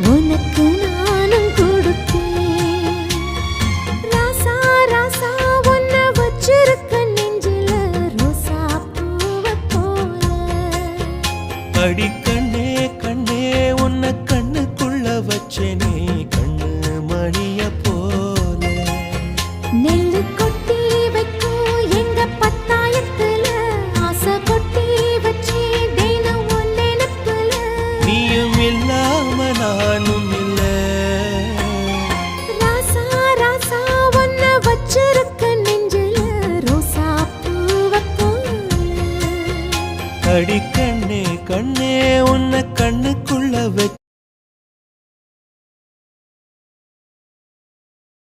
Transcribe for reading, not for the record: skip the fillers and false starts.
உனக்கு நானும் கொடுத்தேன். ராசா ராசா உன்னை வச்சிருக்க நெஞ்சில ரோசா பூவை போல. அடி கண்ணே கண்ணே உன்னை கண்ணுக்குள்ள வச்சேனே